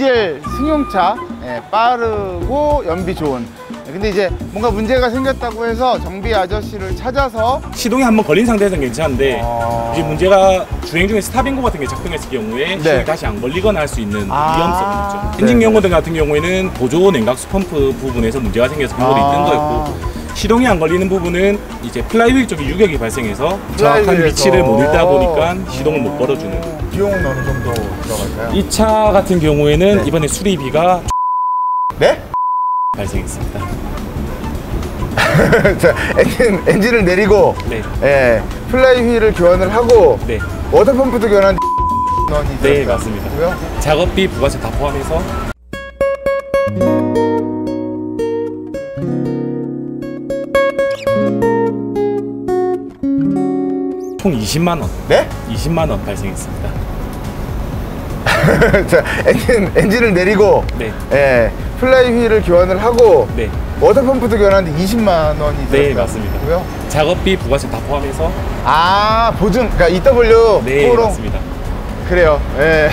디젤 승용차, 예, 빠르고 연비 좋은. 근데 이제 뭔가 문제가 생겼다고 해서 정비 아저씨를 찾아서 시동이 한번 걸린 상태에서는 괜찮은데 이제 문제가 주행 중에 스탑인고 같은 게 작동했을 경우에 시동이 다시 안 걸리거나 할 수 있는 위험성이 있죠. 엔진 경고등 같은 경우에는 보조 냉각수 펌프 부분에서 문제가 생겨서 경고등이 뜬 거였고, 시동이 안 걸리는 부분은 이제 플라이휠 쪽에 유격이 발생해서 정확한 위치를 못 읽다 보니까 시동을 못 걸어주는. 비용은 어느 정도 들어갈까요? 이 차 같은 경우에는 이번에 수리비가 네? 발생했습니다. 자, 엔진을 내리고 네. 예, 플라이휠을 교환을 하고 네. 워터펌프도 교환한 원이 네, 맞습니다. 작업비, 부가세 다 포함해서 총 20만 원. 네? 20만 원 발생했습니다. 자, 엔진을 내리고 네. 예, 플라이휠을 교환을 하고 네. 워터펌프도 교환하는데 20만 원이 네, 맞습니다. 고요. 작업비, 부가세 다 포함해서 보증, 그러니까 EW 네, 코롱. 맞습니다. 그래요. 예.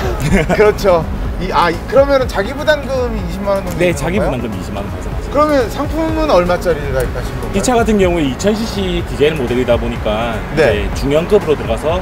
그렇죠. 그러면은 자기 부담금이 20만 원 정도. 네, 자기 건가요? 부담금 20만 원 발생하죠. 그러면 상품은 얼마짜리를 가입하신 건가요? 이 차 같은 경우에 2000cc 디젤 모델이다 보니까 네. 이제 중형급으로 들어가서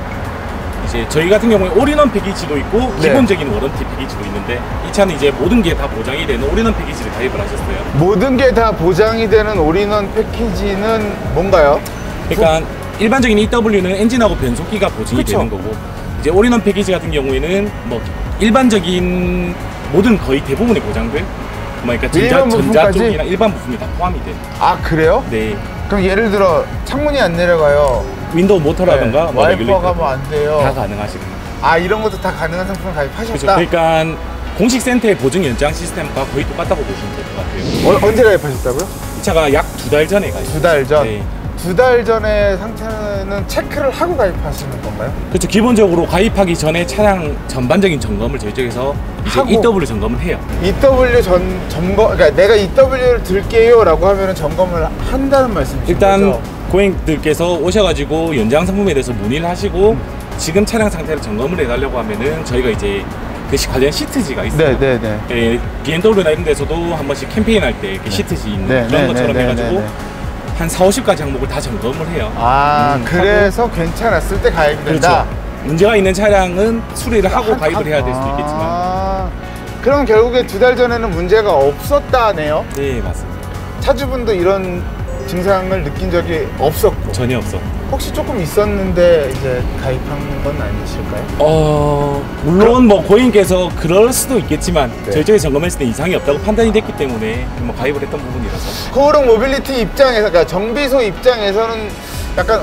이제 저희 같은 경우에 올인원 패키지도 있고 네. 기본적인 워런티 패키지도 있는데, 이 차는 이제 모든 게 다 보장이 되는 올인원 패키지를 가입을 하셨어요. 모든 게 다 보장이 되는 올인원 패키지는 뭔가요? 그러니까 일반적인 EW는 엔진하고 변속기가 보증이 그쵸. 되는 거고, 이제 올인원 패키지 같은 경우에는 뭐 일반적인 모든 거의 대부분의 보장들, 그러니까 전자 쪽이나 일반 부품이 다 포함이 돼요. 그래요? 네. 그럼 예를 들어 창문이 안 내려가요. 윈도우 모터라든가 네. 뭐 와이퍼가 뭐 안 돼요. 다 가능하시고. 이런 것도 다 가능한 상품을 가입하셨다. 그렇죠. 그러니까 공식 센터의 보증 연장 시스템과 거의 똑같다고 보시면 될 것 같아요. 언제 가입하셨다고요? 이 차가 약 2달 전에 가입. 2달 전? 네. 2달 전에 상태는 체크를 하고 가입하시는 건가요? 그렇죠. 기본적으로 가입하기 전에 차량 전반적인 점검을 저희 쪽에서 이제 하고. EW 점검을 해요. EW 점검, 그러니까 내가 EW를 들게요 라고 하면 점검을 한다는 말씀이신 일단 거죠? 고객들께서 오셔가지고 연장 상품에 대해서 문의를 하시고 지금 차량 상태를 점검을 해달라고 하면은 저희가 이제 그 관련 시트지가 있어요. 네네네. 예, BMW나 이런 데서도 한 번씩 캠페인 할 때 시트지 있는 그런 것처럼 해가지고 한 4, 50가지 항목을 다 점검을 해요. 그래서 괜찮았을 때 가입이 된다? 그렇죠. 문제가 있는 차량은 수리를 하고 가입을 해야 될 수도 있겠지만. 그럼 결국에 2달 전에는 문제가 없었다네요? 네, 맞습니다. 차주분도 이런 증상을 느낀 적이 없었고 전혀 없어. 혹시 조금 있었는데 이제 가입한 건 아니실까요? 물론 뭐 고객님께서 그럴 수도 있겠지만 저희 쪽에 점검했을 때 이상이 없다고 판단이 됐기 때문에 뭐 가입을 했던 부분이라서. 코오롱 모빌리티 입장에서, 그러니까 정비소 입장에서는 약간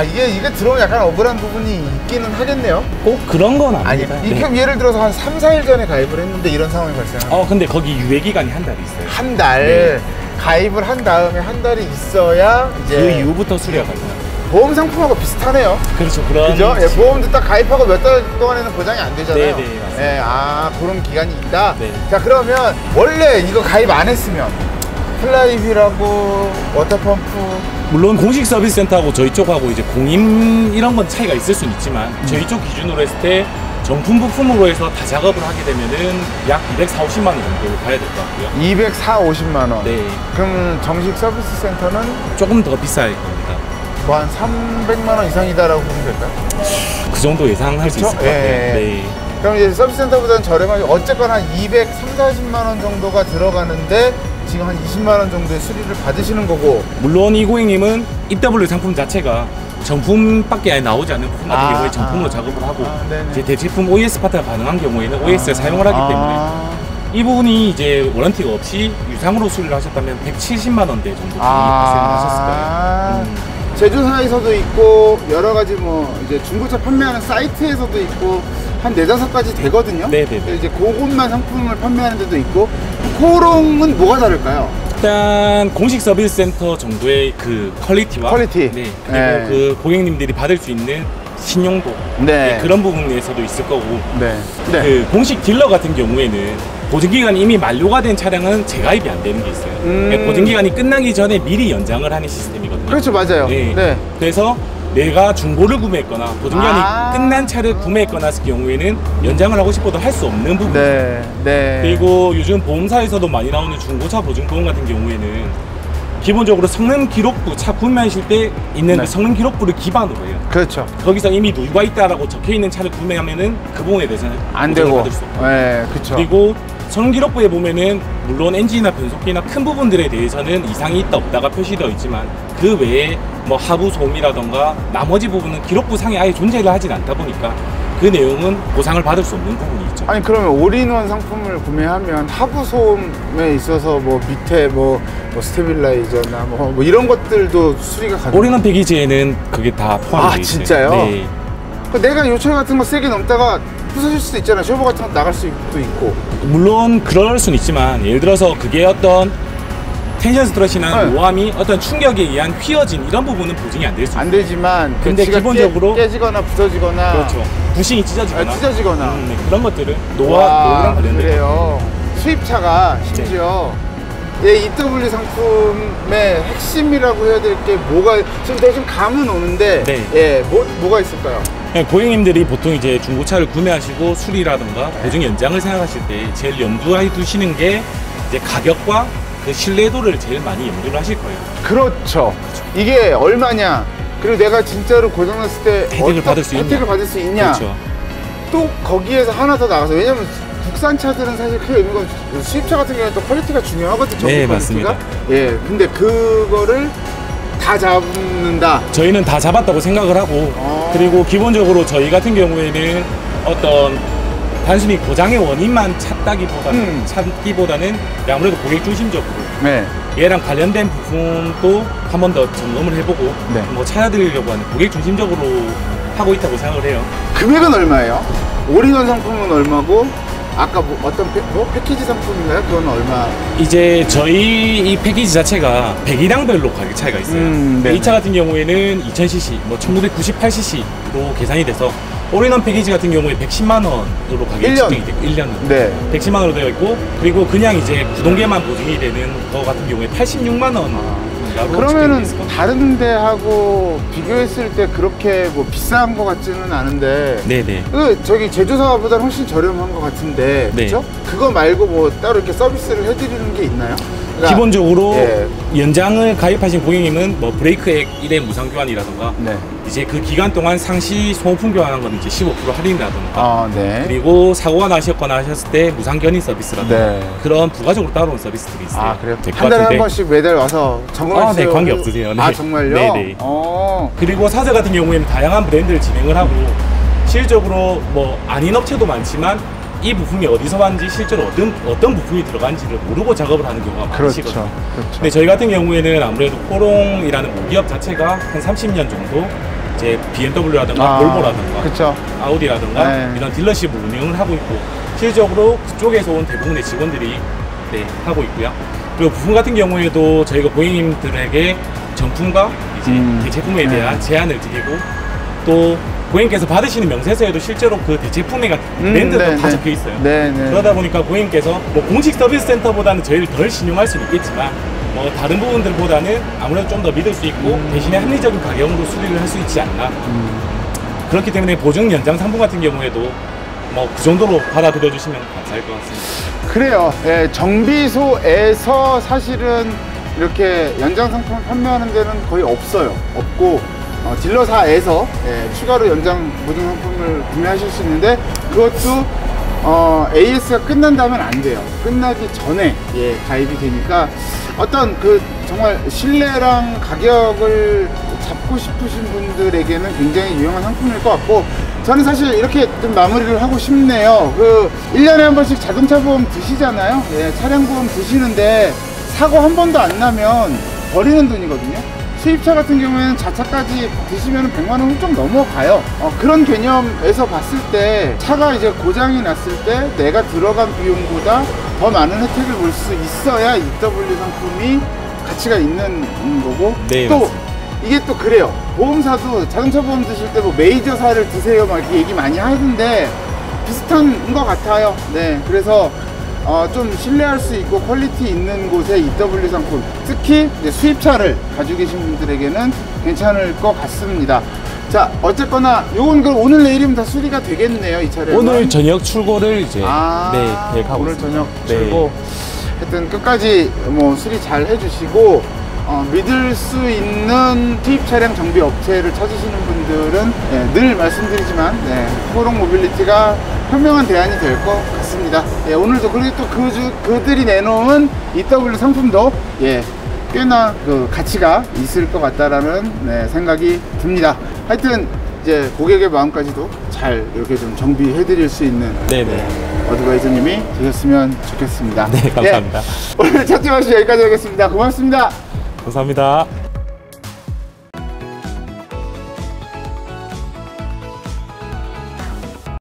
이게 들어오면 약간 억울한 부분이 있기는 하겠네요. 꼭 그런 건 아닙니다. 이게 예를 들어서 한 3, 4일 전에 가입을 했는데 이런 상황이 발생하면 근데 거기 유예 기간이 한 달이 있어요. 한 달? 네. 가입을 한 다음에 한 달이 있어야 이제 그 이후부터 수리가 가능합니다. 보험 상품하고 비슷하네요. 그렇죠. 그런. 그죠? 예, 보험도 딱 가입하고 몇 달 동안에는 보장이 안 되잖아요. 네, 맞습니다. 그런 기간이 있다. 네. 자, 그러면 원래 이거 가입 안 했으면 플라이휠하고 워터펌프, 물론 공식 서비스 센터하고 저희 쪽하고 이제 공임 이런 건 차이가 있을 수는 있지만 저희 쪽 기준으로 했을 때 정품 부품으로 해서 다 작업을 하게 되면은 약 240, 50만 원 정도 가야 될 것 같고요. 240, 50만 원. 네. 그럼 정식 서비스 센터는 조금 더 비쌀 겁니다. 뭐 한 300만 원 이상이다라고 보면 될까요? 그 정도 예상할 수 있을 것 같아요. 네. 그럼 이제 서비스 센터보다는 저렴하게 어쨌거나 한 230, 40만 원 정도가 들어가는데 지금 한 20만 원 정도의 수리를 받으시는 거고. 물론 이 고객님은 EW 상품 자체가 정품밖에 나오지 않는 부품 같은 경우에 정품으로 작업을 하고 이제 대체품 OES 파트가 가능한 경우에는 OES를 사용을 하기 때문에 이 부분이 이제 워런티가 없이 유상으로 수리를 하셨다면 170만 원대 정도 발생을 하셨을 거예요. 제조사에서도 있고 여러 가지 뭐 이제 중고차 판매하는 사이트에서도 있고 한 4-5가지 되거든요. 네네네. 이제 그것만 상품을 판매하는 데도 있고. 코오롱은 뭐가 다를까요? 일단 공식 서비스 센터 정도의 그 퀄리티와 네, 그리고 그 고객님들이 받을 수 있는 신용도 그런 부분에서도 있을 거고 그 공식 딜러 같은 경우에는 보증기간이 이미 만료가 된 차량은 재가입이 안 되는 게 있어요. 보증기간이 끝나기 전에 미리 연장을 하는 시스템이거든요. 그렇죠, 맞아요. 그래서 내가 중고를 구매했거나 보증기한이 끝난 차를 구매했거나 했을 경우에는 연장을 하고 싶어도 할 수 없는 부분. 네. 그리고 요즘 보험사에서도 많이 나오는 중고차 보증보험 같은 경우에는 기본적으로 성능 기록부, 차 구매하실 때 있는 그 성능 기록부를 기반으로 해요. 그렇죠. 거기서 이미 누유가 있다라고 적혀 있는 차를 구매하면은 그 부분에 대해서는 안 되고 받을 수 없고. 네, 그렇죠. 그리고 성능 기록부에 보면은 물론 엔진이나 변속기나 큰 부분들에 대해서는 이상이 있다 없다가 표시되어 있지만 그 외에 뭐 하부 소음이라던가 나머지 부분은 기록부 상에 아예 존재를 하진 않다 보니까 그 내용은 보상을 받을 수 없는 부분이 있죠. 아니 그러면 올인원 상품을 구매하면 하부 소음에 있어서 뭐 밑에 뭐 스테빌라이저나 뭐 이런 것들도 수리가 가능해요? 올인원 패키지에는 그게 다 포함되어 있어요. 진짜요? 네. 내가 요철 같은 거 세게 넘다가 부서질 수도 있잖아. 셔버 같은 거 나갈 수도 있고. 물론 그럴 수는 있지만 예를 들어서 그게 어떤 텐션 스트러시나 모함이 어떤 충격에 의한 휘어진 이런 부분은 보증이 안 될 수 있어요. 안 되지만 근데 기본적으로 깨지거나 부서지거나 그렇죠. 부싱이 찢어지거나 네, 그런 것들은 노후랑 관련된 그래요. 수입차가 심지어 EW 상품의 핵심이라고 해야 될 게 뭐가 지금 내가 좀 감은 오는데 뭐가 있을까요? 고객님들이 보통 이제 중고차를 구매하시고 수리라든가 보증 연장을 생각하실 때 제일 염두에 두시는 게 이제 가격과 그 신뢰도를 제일 많이 염두를 하실 거예요. 그렇죠. 이게 얼마냐, 그리고 내가 진짜로 고장났을 때 혜택을 받을 수 있냐. 그렇죠. 또 거기에서 하나 더 나가서, 왜냐면 국산차들은 사실 크게 의미가 없고 수입차 같은 경우는 또 퀄리티가 중요하거든요. 네, 맞습니다. 근데 그거를 다 잡는다. 저희는 다 잡았다고 생각을 하고 그리고 기본적으로 저희 같은 경우에는 어떤 단순히 고장의 원인만 찾기보다는 아무래도 고객 중심적으로 얘랑 관련된 부분도 한 번 더 점검을 해보고 뭐 찾아드리려고 하는 고객 중심적으로 하고 있다고 생각을 해요. 금액은 얼마예요? 올인원 상품은 얼마고 아까 뭐 어떤 패키지 상품인가요? 그건 얼마? 이제 저희 이 패키지 자체가 배기량별로 가격 차이가 있어요. 이 차 같은 경우에는 2000cc, 뭐 1998cc로 계산이 돼서 올인원 패키지 같은 경우에 110만 원으로 가격이 책정이 되고 1년은 110만 원으로 되어 있고, 그리고 그냥 이제 구동계만 보증이 되는 거 같은 경우에 86만 원. 그러면은 다른 데하고 비교했을 때 그렇게 뭐 비싼 거 같지는 않은데 저기 제조사보다는 훨씬 저렴한 거 같은데 그렇죠? 그거 말고 뭐 따로 이렇게 서비스를 해드리는 게 있나요? 그러니까 기본적으로 연장을 가입하신 고객님은 뭐 브레이크액 1회 무상 교환이라던가 이제 그 기간 동안 상시 소모품 교환한 건 이제 15% 할인이라던가 그리고 사고가 나셨거나 하셨을 때 무상 견인 서비스라던가 그런 부가적으로 따라온 서비스들이 있어요. 그래요? 한 달에 한 번씩 매달 와서 점검해주세요. 네, 관계 없으세요. 정말요? 네네. 그리고 사저 같은 경우에는 다양한 브랜드를 진행을 하고 실질적으로 뭐 아닌 업체도 많지만 이 부품이 어디서 왔는지 실제로 어떤 부품이 들어간지를 모르고 작업을 하는 경우가 많으시거든요. 근데 저희 같은 경우에는 아무래도 코롱이라는 모기업 자체가 한 30년 정도 이제 BMW라든가 볼보라든가 아우디라든가 이런 딜러십을 운영을 하고 있고 실질적으로 그쪽에서 온 대부분의 직원들이 하고 있고요. 그리고 부품 같은 경우에도 저희가 고객님들에게 정품과 이제 대체품에 대한 제한을 드리고 또 고객님께서 받으시는 명세서에도 실제로 그 대체품의 브랜드도 다 적혀 있어요. 그러다 보니까 고객님께서 뭐 공식 서비스 센터보다는 저희를 덜 신용할 수는 있겠지만 뭐 다른 부분들보다는 아무래도 좀 더 믿을 수 있고 대신에 합리적인 가격으로 수리를 할 수 있지 않나. 그렇기 때문에 보증 연장 상품 같은 경우에도 뭐 그 정도로 받아들여 주시면 감사할 것 같습니다. 그래요. 정비소에서 사실은 이렇게 연장 상품을 판매하는 데는 거의 없고 딜러사에서 추가로 연장 보증 상품을 구매하실 수 있는데 그것도 AS가 끝난다면 안 돼요. 끝나기 전에 가입이 되니까 어떤 그 정말 신뢰랑 가격을 잡고 싶으신 분들에게는 굉장히 유용한 상품일 것 같고, 저는 사실 이렇게 좀 마무리를 하고 싶네요. 1년에 한 번씩 자동차 보험 드시잖아요. 차량 보험 드시는데 사고 한 번도 안 나면 버리는 돈이거든요. 수입차 같은 경우에는 자차까지 드시면 100만 원 훌쩍 넘어가요. 그런 개념에서 봤을 때 차가 이제 고장이 났을 때 내가 들어간 비용보다 더 많은 혜택을 볼 수 있어야 EW 상품이 가치가 있는 거고, 또 맞습니다. 이게 또 그래요. 보험사도 자동차 보험 드실 때 뭐 메이저사를 드세요 막 이렇게 얘기 많이 하는데 비슷한 것 같아요. 그래서 좀 신뢰할 수 있고 퀄리티 있는 곳의 EW 상품, 특히 이제 수입차를 가지고 계신 분들에게는 괜찮을 것 같습니다. 자, 어쨌거나 요건 그럼 오늘 내일이면 다 수리가 되겠네요, 이 차량은. 오늘 저녁 출고를 이제 네, 계획하고 오늘 있습니다. 저녁 출고. 하여튼 끝까지 뭐 수리 잘 해주시고 믿을 수 있는 수입 차량 정비 업체를 찾으시는 분들은 늘 말씀드리지만 코오롱 모빌리티가 현명한 대안이 될 것 같습니다. 오늘도 그리고 또 그들이 내놓은 EW 상품도 꽤나 그 가치가 있을 것 같다라는 생각이 듭니다. 하여튼 이제 고객의 마음까지도 잘 이렇게 좀 정비해 드릴 수 있는 어드바이저님이 되셨으면 좋겠습니다. 네, 감사합니다. 오늘 차트 마시 여기까지 하겠습니다. 고맙습니다. 감사합니다.